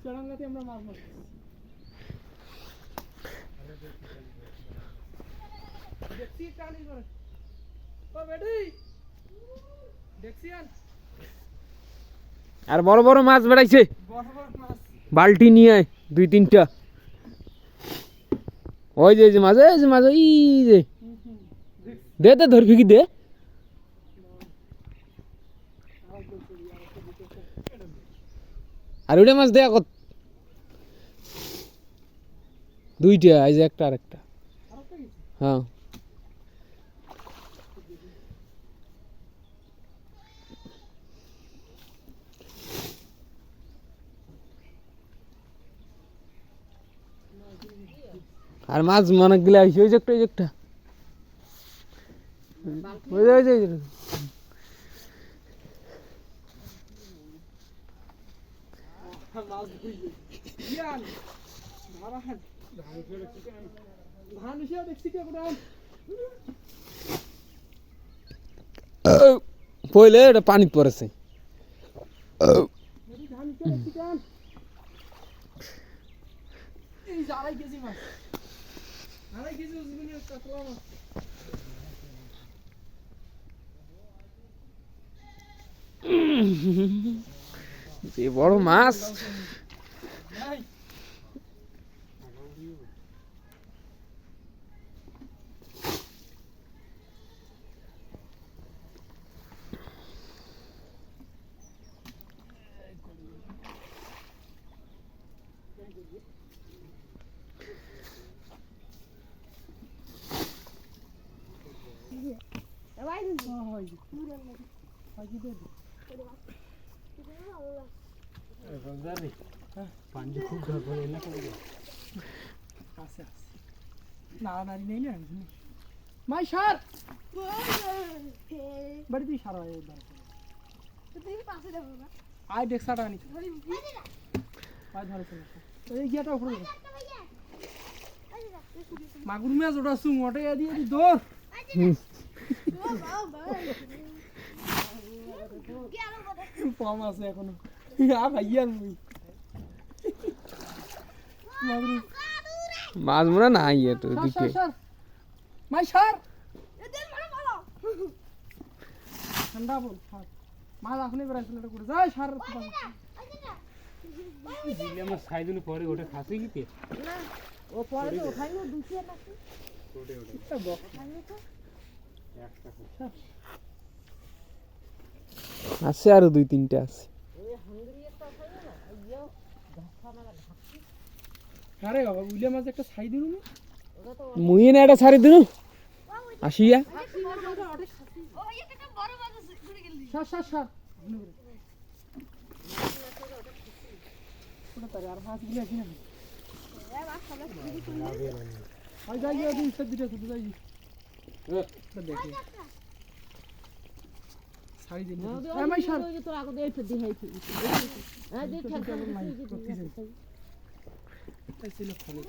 চড়াঙ্গাতে আমরা মাছ মারছি। দেখছি টানি করে ও বেডি দেখছি আর বড় বড় মাছ বেড়াইছে, বড় বড় মাছ বালতি নিয়ে দুই তিনটা। ওই যে মাছ, এই যে মাছ, ওই যে দে দে ধরবি কি দে। আর ওইটা মাছ দেয়া কত? দুইটা, এই যে একটা আরেকটা। হ্যাঁ আর মাছ মনে গেলে ওই যে একটা, ওই যে একটা, ওই যে ওই যে মাছ ধুইছে ইয়ান ধরা হাত ধান এসে দেখছি কে কোন পইলে এটা পানি পড়েছে। ধান এসে দেখছি কেন এই জালাই গেছি মাছ আড়াই কেজি ওজনের কাতলা মাছ। যে বড় মাছ, নাড়ানাড়ি নেই না মাই সার বাড়ি তুই সারা আয় দেখ সারা আনি আয় ধরেছে এই গিয়াটা উপরে মাগুর মাছ ওটা সুং ওটা দিয়ে দি দৌড় কম আছে এখনো ভাইয়ার মুই মাছ মনে নাই এটো দিকে। মাই সার ঠান্ডা বল মাছ এখনই বেড়াইছিল এটা করে যাই সার দিলে আমরা সাইজুন পরে ওটা খাসি কি না ও পরে তো ওঠাইও দুশো নাকি ওটা ওটা এটা বক একটা আছে আরো দুই তিনটা আছে। আরে বাবা উইলে মাছ একটা ছাই দিলু না মুই না এটা ছাড়ি দিনু আসিয়া সার সার সার ওটা তারে আর মাছ গুলো আছে না আই যাই যাই দিন সব দিতে শুধু যাই এটা দেখি ছাই দিন আমি সার তো আগে দেই তো দিহাইছি হ্যাঁ দেখ খেল এই ছিল খালি